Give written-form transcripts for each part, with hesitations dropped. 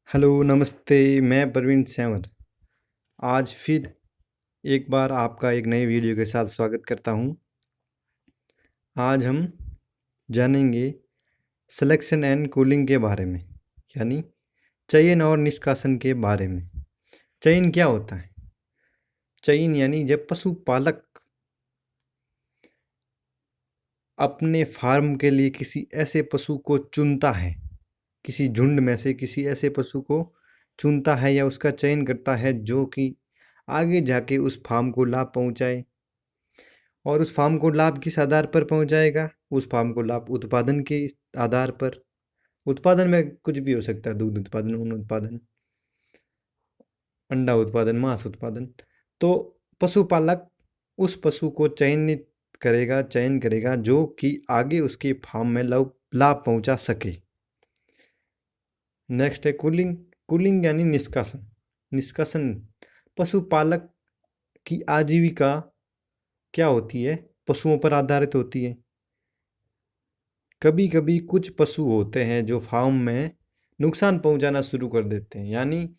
Hello, नमस्ते। मैं प्रवीण सेंवर आज फिर एक बार आपका एक नए वीडियो के साथ स्वागत करता हूं। आज हम जानेंगे सिलेक्शन एंड कूलिंग के बारे में, यानी चयन और निष्कासन के बारे में। चयन क्या होता है? चयन यानी जब पशुपालक अपने फार्म के लिए किसी ऐसे पशु को चुनता है, किसी झुंड में से किसी ऐसे पशु को चुनता है या उसका चयन करता है जो कि आगे जाके उस फार्म को लाभ पहुंचाए। और उस फार्म को लाभ किस आधार पर पहुंचाएगा? उस फार्म को लाभ उत्पादन के आधार पर। उत्पादन में कुछ भी हो सकता है, दूध उत्पादन, ऊन उत्पादन, अंडा उत्पादन, मांस उत्पादन। तो पशुपालक उस पशु को चयन करेगा जो कि आगे उसके फार्म में लाभ पहुंचा सके। नेक्स्ट है कूलिंग। कूलिंग यानी निष्कासन। निष्कासन पशुपालक की आजीविका क्या होती है? पशुओं पर आधारित होती है। कभी कभी कुछ पशु होते हैं जो फार्म में नुकसान पहुंचाना शुरू कर देते हैं, यानी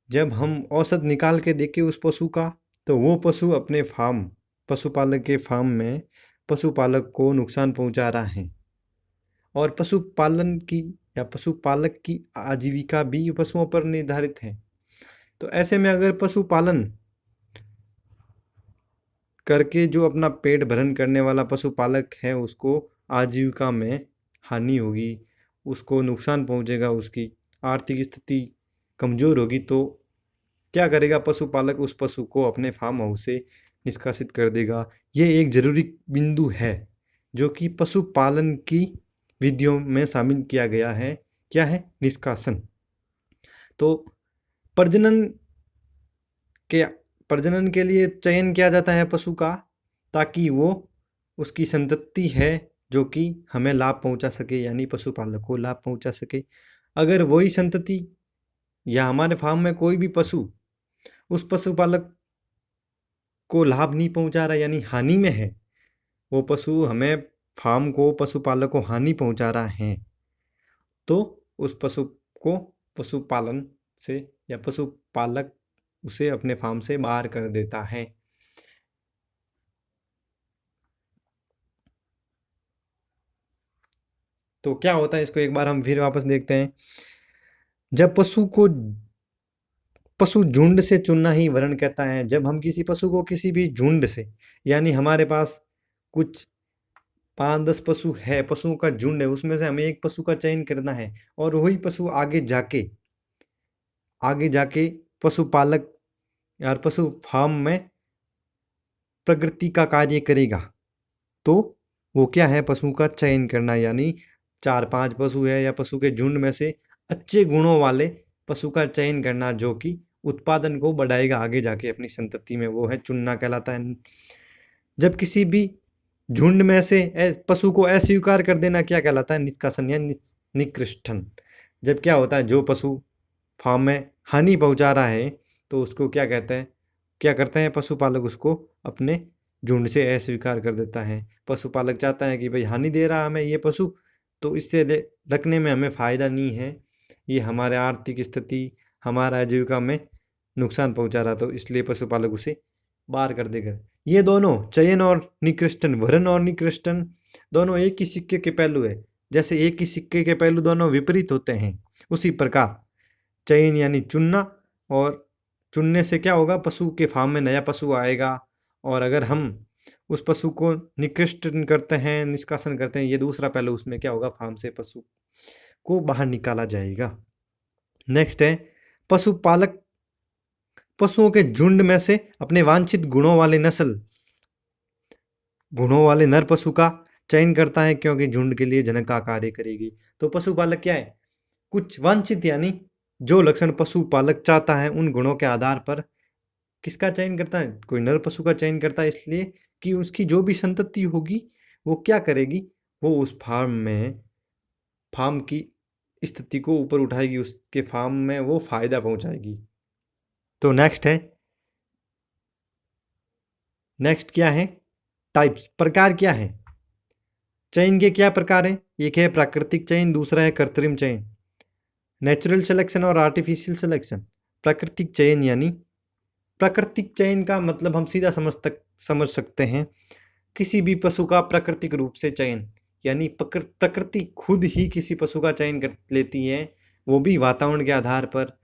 जब हम औसत निकाल के देखें उस पशु का, तो वो पशु अपने फार्म, पशुपालक के फार्म में पशुपालक को नुकसान पहुंचा रहा है। और पशुपालन की या पशुपालक की आजीविका भी पशुओं पर निर्धारित है। तो ऐसे में अगर पशुपालन करके जो अपना पेट भरण करने वाला पशुपालक है उसको आजीविका में हानि होगी, उसको नुकसान पहुंचेगा, उसकी आर्थिक स्थिति कमज़ोर होगी, तो क्या करेगा पशुपालक? उस पशु को अपने फार्म हाउस से निष्कासित कर देगा। ये एक ज़रूरी बिंदु है जो कि पशुपालन की विधियों में शामिल किया गया है। क्या है? निष्कासन। तो प्रजनन के प्रजनन के लिए चयन किया जाता है पशु का, ताकि वो उसकी संतति है जो कि हमें लाभ पहुंचा सके, यानी पशुपालक को लाभ पहुंचा सके। अगर वही संतति या हमारे फार्म में कोई भी पशु उस पशुपालक को लाभ नहीं पहुंचा रहा, यानी हानि में है, वो पशु हमें फार्म को, पशुपालक को हानि पहुंचा रहा है, तो उस पशु को पशुपालन से या पशुपालक उसे अपने फार्म से बाहर कर देता है। तो क्या होता है, इसको एक बार हम फिर वापस देखते हैं। जब पशु झुंड से चुनना ही वर्ण कहता है। जब हम किसी पशु को किसी भी झुंड से, यानी हमारे पास कुछ 5-10 पशु है, पशुओं का झुंड है, उसमें से हमें एक पशु का चयन करना है और वही पशु आगे जाके पशुपालक या पशु फार्म में प्रगति का कार्य करेगा। तो वो क्या है? पशु का चयन करना, यानी 4-5 पशु है या पशु के झुंड में से अच्छे गुणों वाले पशु का चयन करना जो कि उत्पादन को बढ़ाएगा आगे जाके अपनी संतति में, वो है चुनना कहलाता है। जब किसी भी झुंड में से पशु को अस्वीकार कर देना क्या कहलाता है? निष्कासन या निकृष्टन। जब क्या होता है, जो पशु फार्म में हानि पहुंचा रहा है तो उसको क्या कहते हैं, क्या करते हैं पशुपालक? उसको अपने झुंड से अस्वीकार कर देता है। पशुपालक चाहता है कि भाई हानि दे रहा है हमें ये पशु, तो इससे रखने में हमें फ़ायदा नहीं है, ये हमारे आर्थिक स्थिति, हमारा आजीविका में नुकसान पहुंचा रहा, तो इसलिए पशुपालक उसे बाहर कर देगा। ये दोनों चयन और निकृष्टन, वरण और निकृष्टन, दोनों एक ही सिक्के के पहलू है। जैसे एक ही सिक्के के पहलू दोनों विपरीत होते हैं, उसी प्रकार चयन यानी चुनना, और चुनने से क्या होगा? पशु के फार्म में नया पशु आएगा। और अगर हम उस पशु को निकृष्ट करते हैं, निष्कासन करते हैं, ये दूसरा पहलू, उसमें क्या होगा? फार्म से पशु को बाहर निकाला जाएगा। नेक्स्ट है पशुपालक पशुओं के झुंड में से अपने वांछित गुणों वाले नर पशु का चयन करता है, क्योंकि झुंड के लिए जनक का कार्य करेगी। तो पशुपालक क्या है? कुछ वांछित, यानी जो लक्षण पशुपालक चाहता है उन गुणों के आधार पर किसका चयन करता है? कोई नर पशु का चयन करता है, इसलिए कि उसकी जो भी संतति होगी वो क्या करेगी? वो उस फार्म की स्थिति को ऊपर उठाएगी, उसके फार्म में वो फायदा पहुंचाएगी। तो नेक्स्ट क्या है? टाइप्स, प्रकार क्या है? चयन के क्या प्रकार हैं? एक है प्राकृतिक चयन, दूसरा है कृत्रिम चयन। नेचुरल सिलेक्शन और आर्टिफिशियल सिलेक्शन। प्राकृतिक चयन यानी, प्राकृतिक चयन का मतलब हम सीधा समझ सकते हैं किसी भी पशु का प्राकृतिक रूप से चयन, यानी प्रकृति खुद ही किसी पशु का चयन कर लेती है, वो भी वातावरण के आधार पर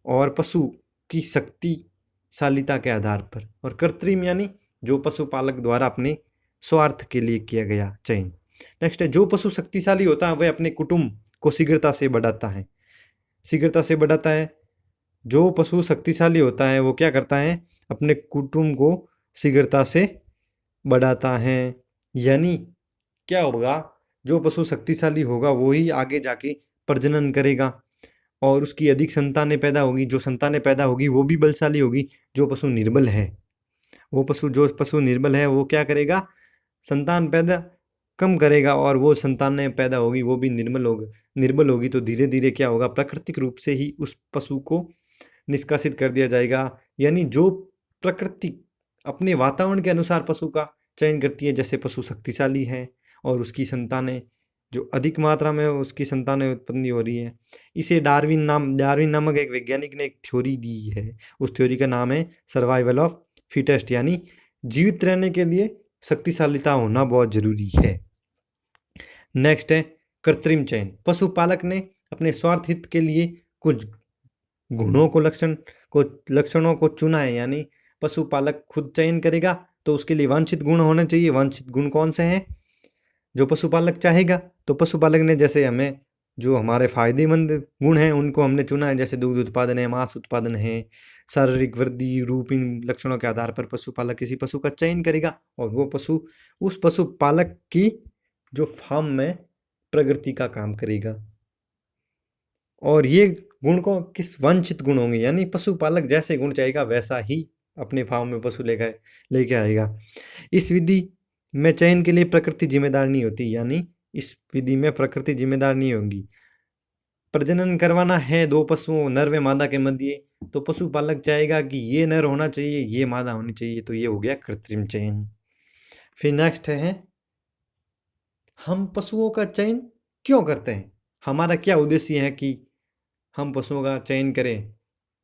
और पशु की शक्तिशालिता के आधार पर। और कृत्रिम यानी जो पशुपालक द्वारा अपने स्वार्थ के लिए किया गया चयन। नेक्स्ट है, जो पशु शक्तिशाली होता है वह अपने कुटुंब को शीघ्रता से बढ़ाता है। शीघ्रता से बढ़ाता है, जो पशु शक्तिशाली होता है वो क्या करता है, अपने कुटुंब को शीघ्रता से बढ़ाता है। यानी क्या होगा, जो पशु शक्तिशाली होगा वो ही आगे जाके प्रजनन करेगा और उसकी अधिक संतानें पैदा होगी। जो संतानें पैदा होगी वो भी बलशाली होगी। जो पशु निर्बल है, जो पशु निर्बल है वो क्या करेगा, संतान पैदा कम करेगा और वो संतानें पैदा होगी वो भी निर्बल होगी। तो धीरे धीरे क्या होगा, प्राकृतिक रूप से ही उस पशु को निष्कासित कर दिया जाएगा। यानी जो प्रकृति अपने वातावरण के अनुसार पशु का चयन करती है, जैसे पशु शक्तिशाली है और उसकी संतानें जो अधिक मात्रा में उसकी संतानें उत्पन्न हो रही है, इसे डार्विन नामक एक वैज्ञानिक ने एक थ्योरी दी है। उस थ्योरी का नाम है सर्वाइवल ऑफ फिटेस्ट, यानी जीवित रहने के लिए शक्तिशालीता होना बहुत जरूरी है। नेक्स्ट है कृत्रिम चयन। पशुपालक ने अपने स्वार्थ हित के लिए कुछ गुणों को लक्षणों को चुना है। यानी पशुपालक खुद चयन करेगा तो उसके लिए वांछित गुण होने चाहिए। वांछित गुण कौन से हैं, जो पशुपालक चाहेगा। तो पशुपालक ने जैसे हमें जो हमारे फायदेमंद गुण हैं उनको हमने चुना है, जैसे दूध उत्पादन है, मांस उत्पादन है, शारीरिक वृद्धि, रूप। इन लक्षणों के आधार पर पशुपालक किसी पशु का चयन करेगा और वो पशु उस पशुपालक की जो फार्म में प्रगति का काम करेगा। और ये गुण को किस वांछित गुण होंगे, यानी पशुपालक जैसे गुण चाहेगा वैसा ही अपने फार्म में पशु लेके आएगा। इस विधि में चयन के लिए प्रकृति जिम्मेदार नहीं होती, यानी इस विधि में प्रकृति जिम्मेदार नहीं होगी। प्रजनन करवाना है दो पशुओं नर व मादा के मध्य, तो पशुपालक चाहेगा कि ये नर होना चाहिए, ये मादा होनी चाहिए, तो ये हो गया कृत्रिम चयन। फिर नेक्स्ट है, हम पशुओं का चयन क्यों करते हैं, हमारा क्या उद्देश्य है कि हम पशुओं का चयन करें।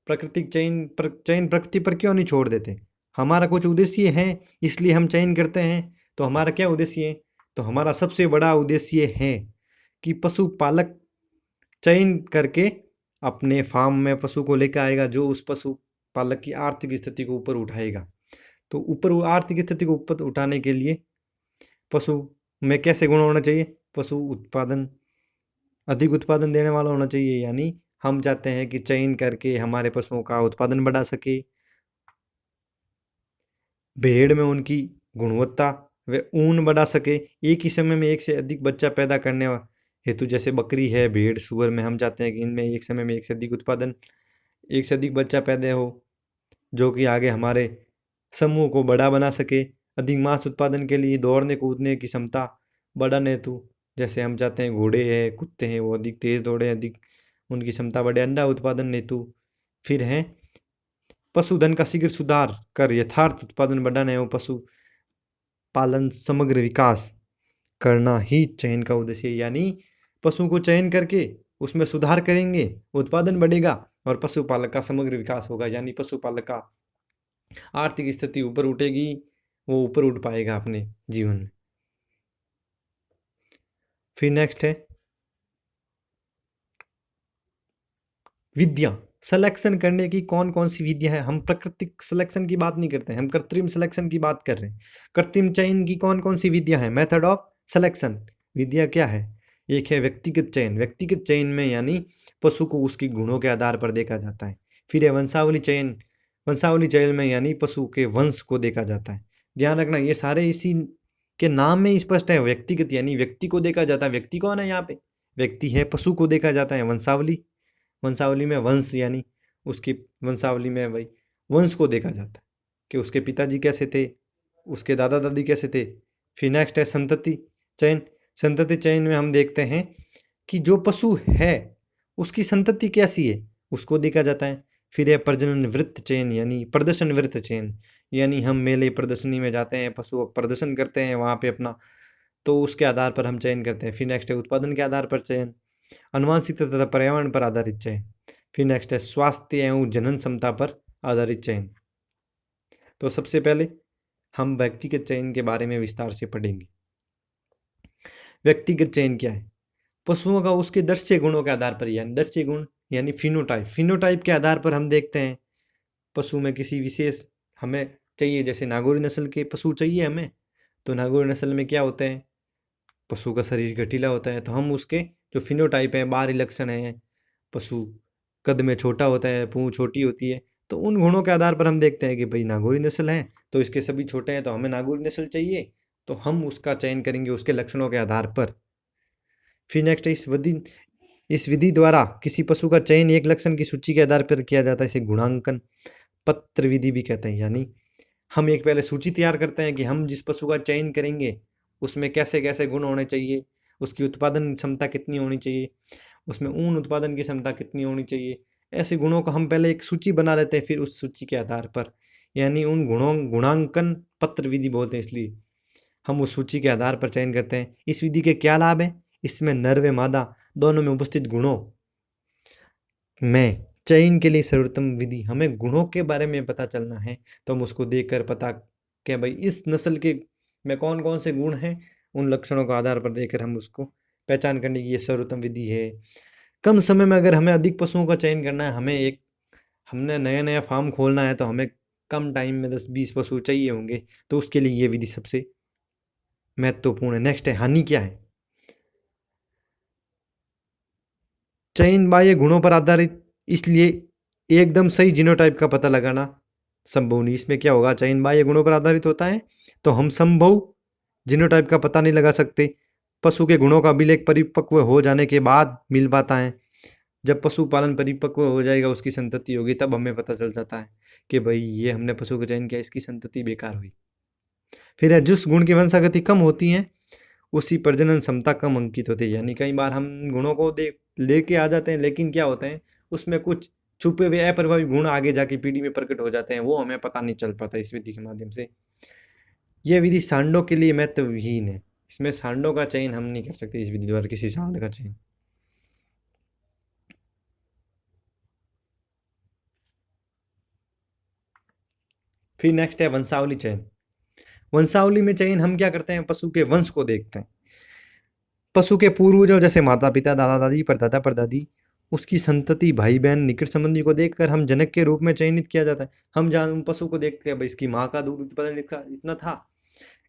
प्राकृतिक चयन प्रकृति पर क्यों नहीं छोड़ देते, हमारा कुछ उद्देश्य है इसलिए हम चयन करते हैं। तो हमारा क्या उद्देश्य है, तो हमारा सबसे बड़ा उद्देश्य है कि पशुपालक चयन करके अपने फार्म में पशु को लेकर आएगा जो उस पशुपालक की आर्थिक स्थिति को ऊपर उठाएगा। तो ऊपर आर्थिक स्थिति को ऊपर उठाने के लिए पशु में कैसे गुण होना चाहिए, पशु अधिक उत्पादन देने वाला होना चाहिए। यानी हम चाहते हैं कि चयन करके हमारे पशुओं का उत्पादन बढ़ा सके, भेड़ में उनकी गुणवत्ता व ऊन बढ़ा सके, एक ही समय में एक से अधिक बच्चा पैदा करने हेतु, जैसे बकरी है, भेड़, सूअर में हम चाहते हैं कि इनमें एक समय में एक से अधिक बच्चा पैदा हो, जो कि आगे हमारे समूह को बड़ा बना सके। अधिक मांस उत्पादन के लिए दौड़ने कूदने की क्षमता बढ़ाने हेतु, जैसे हम चाहते हैं घोड़े हैं, कुत्ते हैं, वो अधिक तेज दौड़े, अधिक उनकी क्षमता बढ़े। अंडा उत्पादन हेतु फिर है पशुधन का शीघ्र सुधार कर यथार्थ उत्पादन बढ़ाना है, वो पशु पालन समग्र विकास करना ही चयन का उद्देश्य है। यानी पशु को चयन करके उसमें सुधार करेंगे, उत्पादन बढ़ेगा और पशुपालक का समग्र विकास होगा। यानी पशुपालक का आर्थिक स्थिति ऊपर उठेगी, वो ऊपर उठ पाएगा अपने जीवन में। फिर नेक्स्ट है विधियां। सिलेक्शन करने की कौन कौन सी विधियां हैं, हम प्राकृतिक सिलेक्शन की बात नहीं करते हैं, हम कृत्रिम सिलेक्शन की बात कर रहे हैं। कृत्रिम चयन की कौन कौन सी विधियां हैं, मेथड ऑफ सिलेक्शन। विधियां क्या है, एक है व्यक्तिगत चयन। व्यक्तिगत चयन में यानी पशु को उसके गुणों के आधार पर देखा जाता है। फिर है वंशावली चयन। वंशावली चयन में यानी पशु के वंश को देखा जाता है। ध्यान रखना ये सारे इसी के नाम में स्पष्ट है। व्यक्तिगत यानी व्यक्ति को देखा जाता है, व्यक्ति कौन है यहाँ पे, व्यक्ति है। पशु को देखा जाता है। वंशावली में वंश यानी उसकी वंशावली में भाई वंश को देखा जाता है कि उसके पिताजी कैसे थे, उसके दादा दादी कैसे थे। फिर नेक्स्ट है संतति चयन। संतति चयन में हम देखते हैं कि जो पशु है उसकी संतति कैसी है, उसको देखा जाता है। फिर है प्रजनन वृत्त चयन यानी प्रदर्शन वृत्त चयन, यानी हम मेले प्रदर्शनी में जाते हैं, पशु प्रदर्शन करते हैं वहाँ पे अपना, तो उसके आधार पर हम चयन करते हैं। फिर नेक्स्ट है उत्पादन के आधार पर चयन। अनुवांशिकता तथा पर्यावरण पर आधारित चयन। फिर नेक्स्ट है स्वास्थ्य एवं जनन क्षमता पर आधारित चयन। तो सबसे पहले हम व्यक्तिगत चयन के बारे में विस्तार से पढ़ेंगे। व्यक्तिगत चयन क्या है? पशुओं का उसके दृश्य गुणों के आधार पर, यानी दृश्य गुण यानी फिनोटाइप, फिनोटाइप के आधार पर हम देखते हैं पशु में किसी विशेष हमें चाहिए, जैसे नागौरी नस्ल के पशु चाहिए हमें, तो नागौरी नस्ल में क्या होते हैं, पशु का शरीर गठीला होता है, तो हम उसके जो फिनोटाइप है, बाहरी लक्षण है, पशु कद में छोटा होता है, पूंछ छोटी होती है, तो उन गुणों के आधार पर हम देखते हैं कि भाई नागौरी नस्ल है तो इसके सभी छोटे हैं, तो हमें नागौरी नस्ल चाहिए, तो हम उसका चयन करेंगे उसके लक्षणों के आधार पर। फिर नेक्स्ट, इस विधि द्वारा किसी पशु का चयन एक लक्षण की सूची के आधार पर किया जाता है, इसे गुणांकन पत्र विधि भी कहते हैं। यानी हम एक पहले सूची तैयार करते हैं कि हम जिस पशु का चयन करेंगे उसमें कैसे कैसे गुण होने चाहिए, उसकी उत्पादन क्षमता कितनी होनी चाहिए, उसमें ऊन उत्पादन की क्षमता कितनी होनी चाहिए, ऐसे गुणों का हम पहले एक सूची बना लेते हैं। फिर उस सूची के आधार पर, यानी उन गुणों गुणांकन पत्र विधि बोलते हैं, इसलिए हम उस सूची के आधार पर चयन करते हैं। इस विधि के क्या लाभ हैं? इसमें नर व मादा दोनों में उपस्थित गुणों में चयन के लिए सर्वोत्तम विधि, हमें गुणों के बारे में पता चलना है तो हम उसको देखकर पता क्या भाई इस नस्ल के में कौन कौन से गुण हैं, उन लक्षणों का आधार पर देखकर हम उसको पहचान करने की ये सर्वोत्तम विधि है। कम समय में अगर हमें अधिक पशुओं का चयन करना है, हमने नया नया फार्म खोलना है, तो हमें कम टाइम में 10-20 पशु चाहिए होंगे, तो उसके लिए ये विधि सबसे महत्वपूर्ण है। नेक्स्ट है हानि क्या है? चयन बाह्य गुणों पर आधारित, इसलिए एकदम सही जीनोटाइप का पता लगाना संभव नहीं। इसमें क्या होगा, चयन बाह्य गुणों पर आधारित होता है तो हम संभव जीनोटाइप का पता नहीं लगा सकते। पशु के गुणों का अभिलेख परिपक्व हो जाने के बाद मिल पाता है। जब पशुपालन परिपक्व हो जाएगा, उसकी संतति होगी, तब हमें पता चल जाता है कि भाई ये हमने पशु का चयन किया, इसकी संतति बेकार हुई। फिर है जिस गुण की वंशागति कम होती है उसी प्रजनन क्षमता कम अंकित होती है। यानी कई बार हम गुणों को लेके आ जाते हैं, लेकिन क्या होता है उसमें कुछ छुपे हुए अप्रभावी गुण आगे जाके पीढ़ी में प्रकट हो जाते हैं, वो हमें पता नहीं चल पाता इस विधि के माध्यम से। यह विधि सांडों के लिए महत्वहीन है, इसमें सांडों का चयन हम नहीं कर सकते इस विधि द्वारा, किसी सांड का चयन। फिर नेक्स्ट है वंशावली चयन। वंशावली में चयन हम क्या करते हैं, पशु के वंश को देखते हैं। पशु के पूर्वजों जैसे माता पिता, दादा दादी, परदादा परदादी, उसकी संतति, भाई बहन, निकट संबंधी को देखकर हम जनक के रूप में चयनित किया जाता है। हम जान पशु को देखते हैं भाई इसकी माँ का दूध उत्पादन इतना था,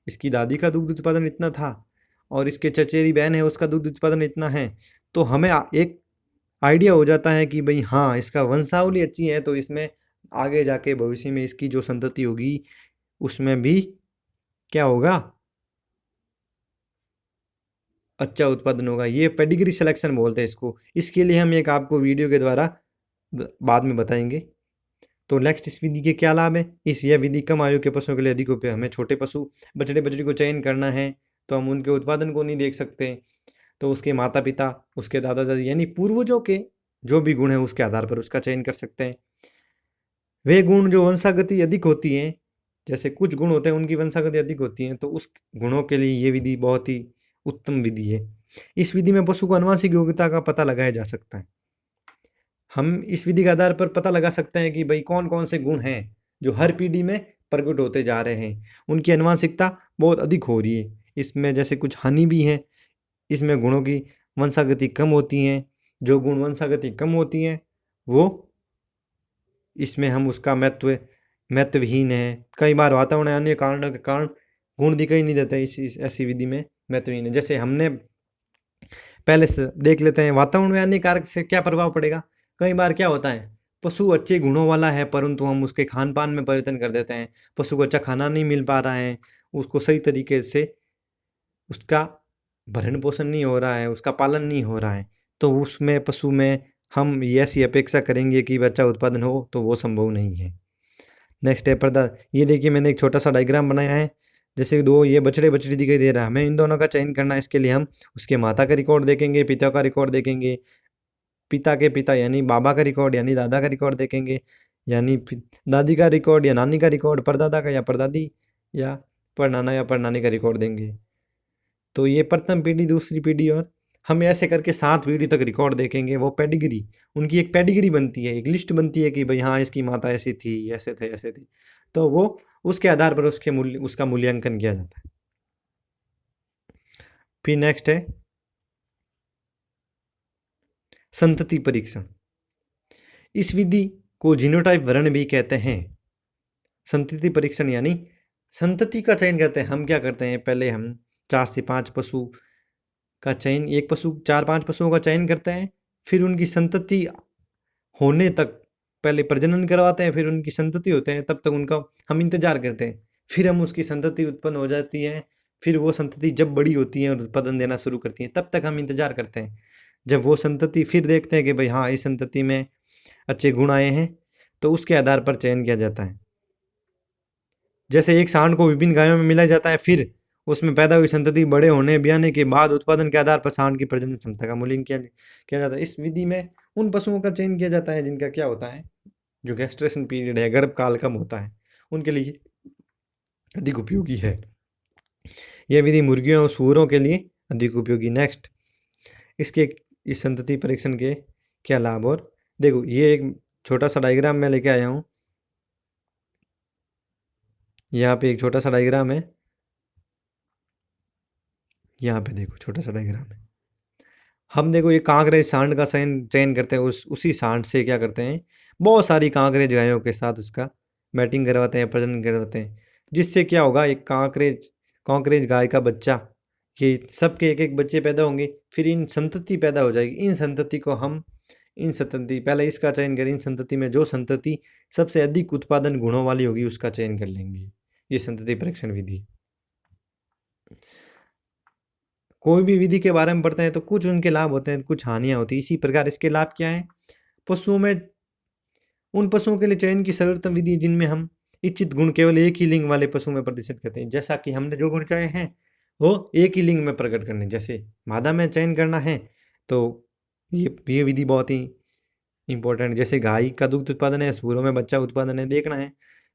इसकी दादी का दूध उत्पादन इतना था, और इसके चचेरी बहन है उसका दूध उत्पादन इतना है, तो हमें एक आइडिया हो जाता है कि भाई हाँ इसका वंशावली अच्छी है, तो इसमें आगे जाके भविष्य में इसकी जो संतति होगी उसमें भी क्या होगा, अच्छा उत्पादन होगा। ये पेडिग्री सिलेक्शन बोलते हैं इसको। इसके लिए हम एक आपको वीडियो के द्वारा बाद में बताएंगे। तो नेक्स्ट, इस विधि के क्या लाभ है? यह विधि कम आयु के पशुओं के लिए अधिक उपयोगी। हमें छोटे पशु बछड़े बछड़ी को चयन करना है तो हम उनके उत्पादन को नहीं देख सकते, तो उसके माता पिता, उसके दादा दादी, यानी पूर्वजों के जो भी गुण है उसके आधार पर उसका चयन कर सकते हैं। वे गुण जो वंशागति अधिक होती हैं, जैसे कुछ गुण होते हैं उनकी वंशागति अधिक होती है, तो उस गुणों के लिए ये विधि बहुत ही उत्तम विधि है। इस विधि में पशु को आनुवंशिक योग्यता का पता लगाया जा सकता है। हम इस विधि के आधार पर पता लगा सकते हैं कि भाई कौन कौन से गुण हैं जो हर पीढ़ी में प्रकट होते जा रहे हैं, उनकी आनुवंशिकता बहुत अधिक हो रही है। इसमें जैसे कुछ हानि भी है, इसमें गुणों की वंशागति कम होती हैं, जो गुण वंशागति कम होती हैं वो इसमें हम उसका महत्वहीन है। कई बार वातावरण अन्य कारणों के कारण गुण दिखाई नहीं देता, इस ऐसी विधि में महत्वहीन है। जैसे हमने पहले से देख लेते हैं वातावरण में अन्य कारक से क्या प्रभाव पड़ेगा। कई बार क्या होता है, पशु अच्छे गुणों वाला है परंतु हम उसके खान पान में परिवर्तन कर देते हैं, पशु को अच्छा खाना नहीं मिल पा रहा है, उसको सही तरीके से उसका भरण पोषण नहीं हो रहा है, उसका पालन नहीं हो रहा है, तो उसमें पशु में हम ऐसी अपेक्षा करेंगे कि बच्चा उत्पादन हो, तो वो संभव नहीं है। नेक्स्ट है पर्दा। ये देखिए मैंने एक छोटा सा डायग्राम बनाया है, जैसे दो ये बछड़े बछड़ी दिखाई दे रहा है, हमें इन दोनों का चयन करना है। इसके लिए हम उसके माता का रिकॉर्ड देखेंगे, पिता का रिकॉर्ड देखेंगे, पिता के पिता यानी बाबा का रिकॉर्ड यानी दादा का रिकॉर्ड देखेंगे, यानी दादी का रिकॉर्ड या नानी का रिकॉर्ड, परदादा का या परदादी या परनाना या परनानी का रिकॉर्ड देंगे। तो ये प्रथम पीढ़ी, दूसरी पीढ़ी और हम ऐसे करके 7 पीढ़ी तक रिकॉर्ड देखेंगे, वो पेडिग्री, उनकी एक पेडिग्री बनती है, एक लिस्ट बनती है कि भाई हाँ इसकी माता ऐसी थी, ऐसे थे, ऐसे थी। तो वो उसके आधार पर उसका मूल्यांकन किया जाता है। फिर नेक्स्ट है संतति परीक्षण। इस विधि को जीनोटाइप वर्ण भी कहते हैं। संतति परीक्षण यानी संतति का चयन करते हैं। हम क्या करते हैं, पहले हम 4 से 5 पशु का चयन, एक पशु 4-5 पशुओं का चयन करते हैं, फिर उनकी संतति होने तक पहले प्रजनन करवाते हैं, फिर उनकी संतति होते हैं, तब तक उनका हम इंतजार करते हैं। फिर हम उसकी संतति उत्पन्न हो जाती है, फिर वो संतति जब बड़ी होती है और उत्पादन देना शुरू करती है, तब तक हम इंतजार करते हैं। जब वो संतति फिर देखते हैं कि भाई हाँ इस संतति में अच्छे गुण आए हैं, तो उसके आधार पर चयन किया जाता है। जैसे एक सांड को विभिन्न गायों में मिलाया जाता है, फिर उसमें पैदा हुई संतति बड़े होने ब्याने के बाद उत्पादन के आधार पर सांड की प्रजनन क्षमता का मूल्यांकन किया जाता है। इस विधि में उन पशुओं का चयन किया जाता है जिनका क्या होता है, जो गेस्ट्रेशन पीरियड है, गर्भकाल कम होता है, उनके लिए अधिक उपयोगी है। यह विधि मुर्गियों और सूअरों के लिए अधिक उपयोगी। नेक्स्ट, इसके इस संतति परीक्षण के क्या लाभ, और देखो ये एक छोटा सा डायग्राम मैं लेके आया हूँ। यहाँ पे एक छोटा सा डायग्राम है, यहाँ पे देखो छोटा सा डायग्राम है। हम देखो ये कांकरेज सांड का चयन चयन करते हैं, उसी सांड से क्या करते हैं, बहुत सारी कांकरेज गायों के साथ उसका मैटिंग करवाते हैं, प्रजनन करवाते हैं, जिससे क्या होगा, एक कांकरेज गाय का बच्चा, ये सबके एक एक बच्चे पैदा होंगे, फिर इन संतति पैदा हो जाएगी। इन संतति को हम इन संतति पहले इसका चयन करें, इन संतति में जो संतति सबसे अधिक उत्पादन गुणों वाली होगी उसका चयन कर लेंगे। ये संतति परीक्षण विधि। कोई भी विधि के बारे में पढ़ते हैं तो कुछ उनके लाभ होते हैं, कुछ हानियां होती है। इसी प्रकार इसके लाभ क्या है, पशुओं में उन पशुओं के लिए चयन की सर्वोत्तम विधि जिनमें हम इच्छित गुण केवल एक ही लिंग वाले पशु में प्रदर्शित करते हैं। जैसा कि हमने जो गुण चाहे हैं वो एक ही लिंग में प्रकट करने, जैसे मादा में चयन करना है तो ये विधि बहुत ही इंपॉर्टेंट। जैसे गाय का दुग्ध उत्पादन है, सूअरों में बच्चा उत्पादन है देखना है,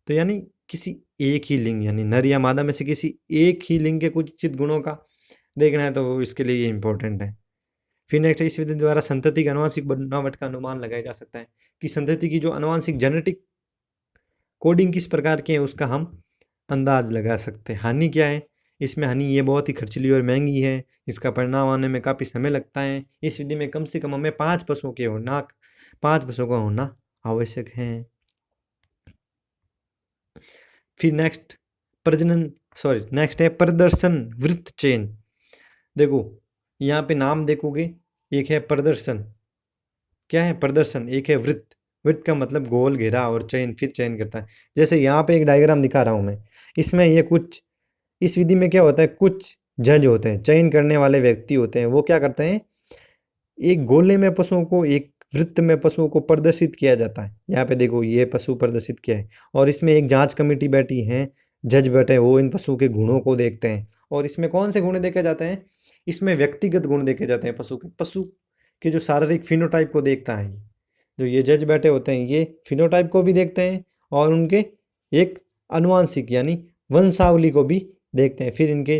तो यानी किसी एक ही लिंग यानी नर या मादा में से किसी एक ही लिंग के कुछ उचित गुणों का देखना है, तो इसके लिए ये इंपॉर्टेंट है। फिर नेक्स्ट, इस विधि द्वारा संतति की अनुवांशिक बनावट का अनुमान लगाया जा सकता है कि संतति की जो अनुवांशिक जेनेटिक कोडिंग किस प्रकार की है उसका हम अंदाज लगा सकते हैं। हानि क्या है, इसमें हानि ये बहुत ही खर्चीली और महंगी है, इसका परिणाम आने में काफ़ी समय लगता है। इस विधि में कम से कम हमें 5 पशुओं का होना आवश्यक है। फिर नेक्स्ट है प्रदर्शन वृत्त चयन। देखो यहाँ पे नाम देखोगे, एक है प्रदर्शन, क्या है प्रदर्शन, एक है वृत्त। वृत्त का मतलब गोल घेरा, और फिर चयन करता है। जैसे यहाँ पे एक डायग्राम दिखा रहा हूँ मैं, इसमें ये कुछ इस विधि में क्या होता है, कुछ जज होते हैं, चयन करने वाले व्यक्ति होते हैं, वो क्या करते हैं, एक गोले में पशुओं को, एक वृत्त में पशुओं को प्रदर्शित किया जाता है। यहाँ पे देखो ये पशु प्रदर्शित किया है, और इसमें एक जांच कमेटी बैठी है, जज बैठे, वो इन पशु के गुणों को देखते हैं। और इसमें कौन से गुण देखे जाते हैं, इसमें व्यक्तिगत गुण देखे जाते हैं, पशु के जो शारीरिक फिनोटाइप को देखता है। जो ये जज बैठे होते हैं ये फिनोटाइप को भी देखते हैं, और उनके एक अनुवांशिक यानी वंशावली को भी देखते हैं। फिर इनके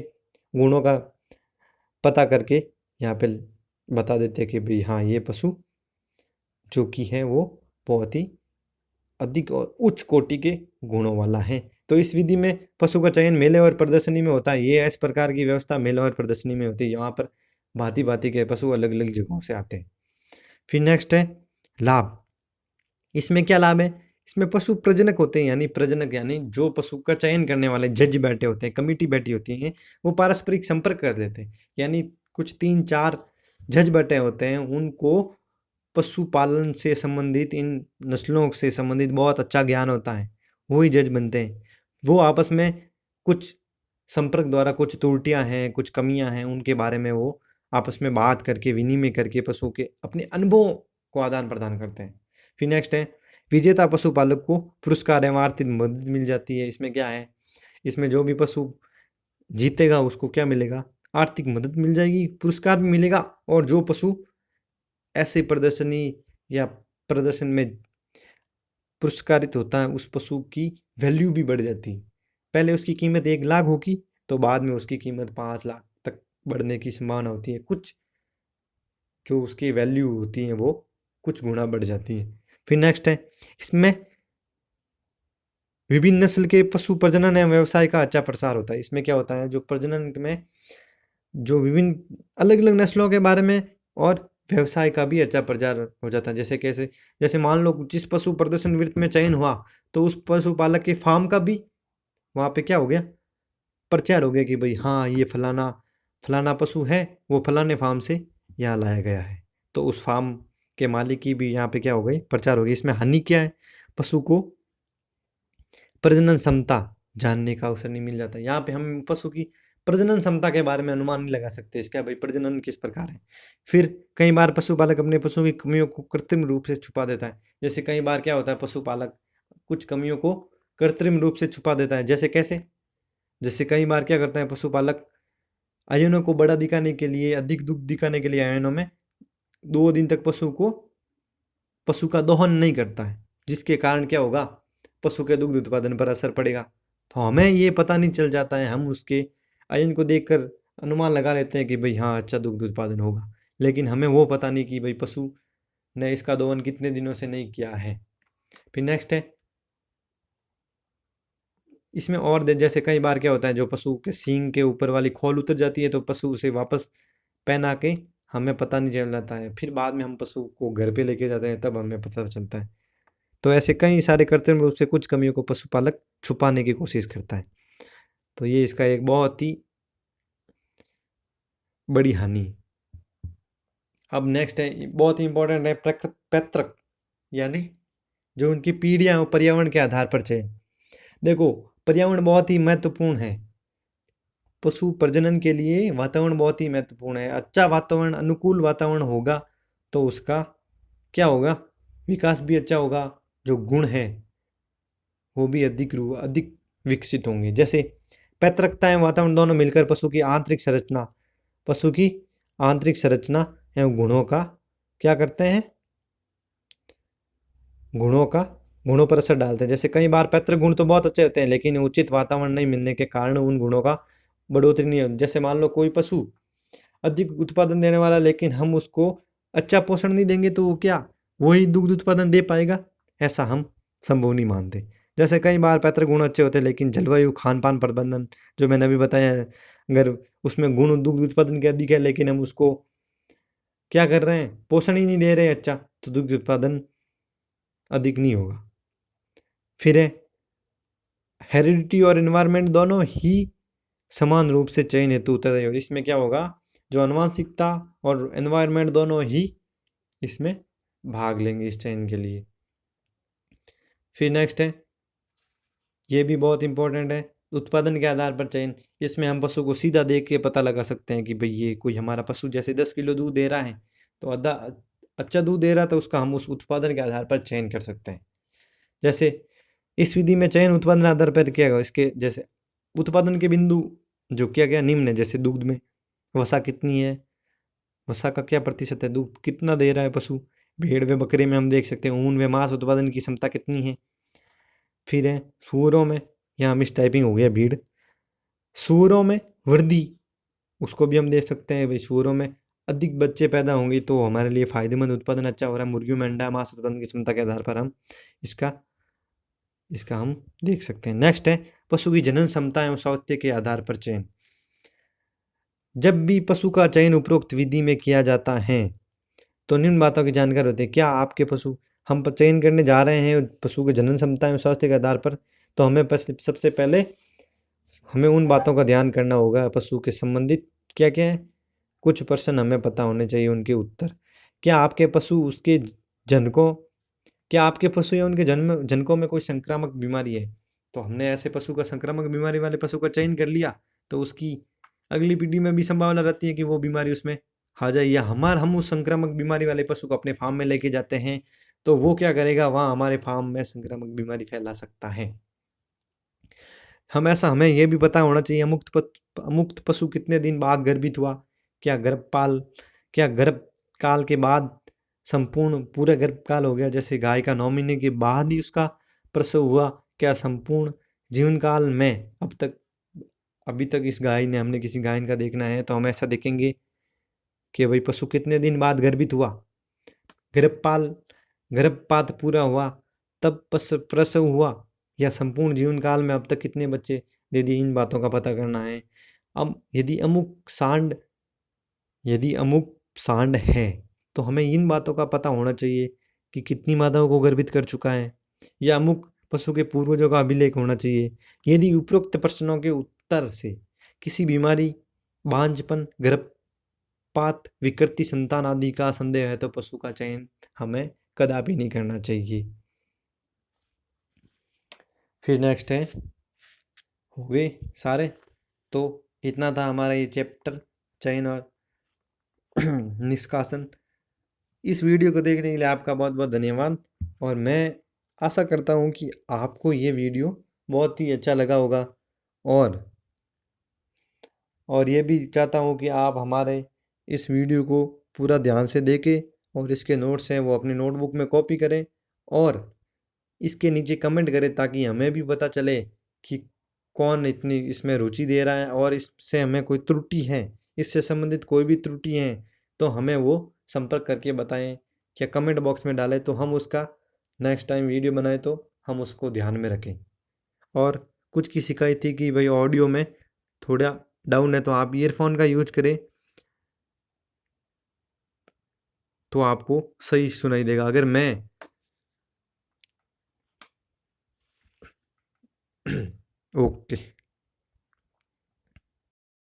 गुणों का पता करके यहाँ पे बता देते हैं कि भाई हाँ ये पशु जो कि है वो बहुत ही अधिक और उच्च कोटि के गुणों वाला है। तो इस विधि में पशु का चयन मेले और प्रदर्शनी में होता है। ये इस प्रकार की व्यवस्था मेले और प्रदर्शनी में होती है, यहाँ पर भांति भांति के पशु अलग अलग जगहों से आते हैं। फिर नेक्स्ट है लाभ। इसमें क्या लाभ है, इसमें पशु प्रजनक होते हैं, यानी जो पशु का चयन करने वाले जज बैठे होते हैं, कमिटी बैठी होती है, वो पारस्परिक संपर्क कर देते हैं। यानी कुछ 3-4 जज बैठे होते हैं, उनको पशुपालन से संबंधित, इन नस्लों से संबंधित बहुत अच्छा ज्ञान होता है, वही जज बनते हैं। वो आपस में कुछ संपर्क द्वारा कुछ त्रुटियां हैं, कुछ कमियां हैं, उनके बारे में वो आपस में बात करके, विनिमय करके पशु के अपने अनुभवों को आदान प्रदान करते हैं। फिर नेक्स्ट है विजेता पशुपालक को पुरस्कार एवं आर्थिक मदद मिल जाती है। इसमें क्या है, इसमें जो भी पशु जीतेगा उसको क्या मिलेगा, आर्थिक मदद मिल जाएगी, पुरस्कार भी मिलेगा, और जो पशु ऐसे प्रदर्शनी या प्रदर्शन में पुरस्कारित होता है उस पशु की वैल्यू भी बढ़ जाती है। पहले उसकी कीमत 1 लाख होगी, तो बाद में उसकी कीमत 5 लाख तक बढ़ने की संभावना होती है। कुछ जो उसकी वैल्यू होती है वो कुछ गुना बढ़ जाती है। फिर नेक्स्ट है, इसमें विभिन्न नस्ल के पशु प्रजनन एवं व्यवसाय का अच्छा प्रसार होता है। इसमें क्या होता है, जो प्रजनन में जो विभिन्न अलग अलग नस्लों के बारे में और व्यवसाय का भी अच्छा प्रचार हो जाता है। जैसे कैसे, जैसे मान लो जिस पशु प्रदर्शन वृत्त में चयन हुआ तो उस पशुपालक के फार्म का भी वहाँ पे क्या हो गया, प्रचार हो गया कि भाई हाँ ये फलाना फलाना पशु है, वो फलाने फार्म से यहाँ लाया गया है। तो उस फार्म के मालिक की भी यहाँ पे क्या हो गई, प्रचार हो गई। इसमें हानि क्या है, पशु को प्रजनन क्षमता जानने का अवसर नहीं मिल जाता। यहाँ पे हम पशु की प्रजनन क्षमता के बारे में अनुमान नहीं लगा सकते इसका, भाई प्रजनन किस प्रकार है। फिर कई बार पशुपालक अपने पशु की कमियों को कृत्रिम रूप से छुपा देता है। जैसे कई बार क्या होता है, पशुपालक कुछ कमियों को कृत्रिम रूप से छुपा देता है। जैसे कैसे, जैसे कई बार क्या करता है पशुपालक, आयनों को बड़ा दिखाने के लिए, अधिक दुग्ध दिखाने के लिए आयनों में 2 दिन तक पशु का दोहन नहीं करता है, जिसके कारण क्या होगा, पशु के दुग्ध उत्पादन पर असर पड़ेगा। तो हमें ये पता नहीं चल जाता है, हम उसके आयन को देखकर अनुमान लगा लेते हैं कि भाई हाँ अच्छा दुग्ध उत्पादन होगा, लेकिन हमें वो पता नहीं कि भाई पशु ने इसका दोहन कितने दिनों से नहीं किया है। फिर नेक्स्ट है, इसमें और जैसे कई बार क्या होता है, जो पशु के सींग के ऊपर वाली खोल उतर जाती है तो पशु उसे वापस पहना के हमें पता नहीं चल जाता है। फिर बाद में हम पशु को घर पे लेके जाते हैं तब हमें पता चलता है। तो ऐसे कई सारे कृत्रिम रूप से कुछ कमियों को पशुपालक छुपाने की कोशिश करता है। तो ये इसका एक बहुत ही बड़ी हानि। अब नेक्स्ट है, बहुत ही इंपॉर्टेंट है, पैतृक, यानी जो उनकी पीढ़ियां और पर्यावरण के आधार पर चयन। देखो पर्यावरण बहुत ही महत्वपूर्ण है, पशु प्रजनन के लिए वातावरण बहुत ही महत्वपूर्ण है। अच्छा वातावरण, अनुकूल वातावरण होगा तो उसका क्या होगा, विकास भी अच्छा होगा, जो गुण है वो भी अधिक विकसित होंगे। जैसे पैतृकता एवं वातावरण दोनों मिलकर पशु की आंतरिक संरचना एवं गुणों का क्या करते हैं, गुणों पर असर डालते हैं। जैसे कई बार पैतृक गुण तो बहुत अच्छे होते हैं लेकिन उचित वातावरण नहीं मिलने के कारण उन गुणों का बढ़ोतरी नहीं होती। जैसे मान लो कोई पशु अधिक उत्पादन देने वाला, लेकिन हम उसको अच्छा पोषण नहीं देंगे तो वो क्या वही दुग्ध उत्पादन दे पाएगा, ऐसा हम संभव नहीं मानते। जैसे कई बार पैतृक गुण अच्छे होते हैं लेकिन जलवायु, खान पान प्रबंधन, जो मैंने अभी बताया है, अगर उसमें गुण दुग्ध उत्पादन के अधिक है लेकिन हम उसको क्या कर रहे हैं, पोषण ही नहीं दे रहे अच्छा, तो दुग्ध उत्पादन अधिक नहीं होगा। फिर है हेरिडिटी और एनवायरनमेंट दोनों ही समान रूप से चयन हेतु उत्तरदायी होगी। इसमें क्या होगा, जो आनुवंशिकता और एनवायरनमेंट दोनों ही इसमें भाग लेंगे इस चयन के लिए। फिर नेक्स्ट है, ये भी बहुत इंपॉर्टेंट है, उत्पादन के आधार पर चयन। इसमें हम पशु को सीधा देख के पता लगा सकते हैं कि भाई ये कोई हमारा पशु जैसे 10 किलो दूध दे रहा है तो आधा अच्छा दूध दे रहा है, तो उसका हम उस उत्पादन के आधार पर चयन कर सकते हैं। जैसे इस विधि में चयन उत्पादन आधार पर किया गया, इसके जैसे उत्पादन के बिंदु जो किया गया निम्न है। जैसे दूध में वसा कितनी है, वसा का क्या प्रतिशत है, दूध कितना दे रहा है पशु। भेड़ व बकरे में हम देख सकते हैं ऊन व मांस उत्पादन की क्षमता कितनी है। फिर है सूअरों में, यहाँ मिस टाइपिंग हो गया भीड़, सूअरों में वृद्धि, उसको भी हम देख सकते हैं भाई सूअरों में अधिक बच्चे पैदा होंगे तो हमारे लिए फायदेमंद, उत्पादन अच्छा हो रहा है। मुर्गियों में अंडा मांस उत्पादन की क्षमता के आधार पर हम इसका इसका हम देख सकते हैं। नेक्स्ट है पशु की जनन क्षमता एवं स्वास्थ्य के आधार पर चयन। जब भी पशु का चयन उपरोक्त विधि में किया जाता है तो निम्न बातों की जानकारी होती है। क्या आपके पशु, हम चयन करने जा रहे हैं पशु के जनन क्षमता एवं स्वास्थ्य के आधार पर, तो हमें सबसे पहले हमें उन बातों का ध्यान करना होगा, पशु के संबंधित क्या क्या है, कुछ प्रश्न हमें पता होने चाहिए उनके उत्तर। क्या आपके पशु उसके जनकों, क्या आपके पशु या उनके जनकों में कोई संक्रामक बीमारी है, तो हमने ऐसे पशु का, संक्रामक बीमारी वाले पशु का चयन कर लिया तो उसकी अगली पीढ़ी में भी संभावना रहती है कि वो बीमारी उसमें आ जाए। या हम उस संक्रामक बीमारी वाले पशु को अपने फार्म में लेके जाते हैं तो वो क्या करेगा, वहाँ हमारे फार्म में संक्रामक बीमारी फैला सकता है। हमें ये भी पता होना चाहिए मुक्त पशु कितने दिन बाद गर्भित हुआ। क्या गर्भपाल, क्या गर्भकाल के बाद संपूर्ण पूरा गर्भकाल हो गया, जैसे गाय का 9 महीने के बाद ही उसका प्रसव हुआ, क्या संपूर्ण जीवन काल में अभी तक इस गाय ने, हमने किसी गाय का देखना है तो हम ऐसा देखेंगे कि भाई पशु कितने दिन बाद गर्भित हुआ, गर्भपात पूरा हुआ, तब प्रसव हुआ, या संपूर्ण जीवन काल में अब तक कितने बच्चे दे दिए, इन बातों का पता करना है। अब यदि अमुक सांड है तो हमें इन बातों का पता होना चाहिए कि कितनी मादाओं को गर्भित कर चुका है, या अमुक पशु के पूर्वजों का अभिलेख होना चाहिए। यदि उपरोक्त प्रश्नों के उत्तर से किसी बीमारी, बांझपन, गर्भपात, विकृति, संतान आदि का संदेह है तो पशु का चयन हमें कदापि नहीं करना चाहिए। फिर नेक्स्ट है, हो गए सारे। तो इतना था हमारा ये चैप्टर, चयन और निष्कासन। इस वीडियो को देखने के लिए आपका बहुत बहुत धन्यवाद, और मैं आशा करता हूँ कि आपको ये वीडियो बहुत ही अच्छा लगा होगा, और ये भी चाहता हूँ कि आप हमारे इस वीडियो को पूरा ध्यान से देखें, और इसके नोट्स हैं वो अपनी नोटबुक में कॉपी करें, और इसके नीचे कमेंट करें, ताकि हमें भी पता चले कि कौन इतनी इसमें रुचि दे रहा है, और इससे हमें कोई त्रुटि है, इससे संबंधित कोई भी त्रुटि है तो हमें वो संपर्क करके बताएं, या कमेंट बॉक्स में डालें, तो हम उसका नेक्स्ट टाइम वीडियो बनाए तो हम उसको ध्यान में रखें। और कुछ की शिकायत थी कि भाई ऑडियो में थोड़ा डाउन है, तो आप ईयरफोन का यूज करें तो आपको सही सुनाई देगा। अगर मैं ओके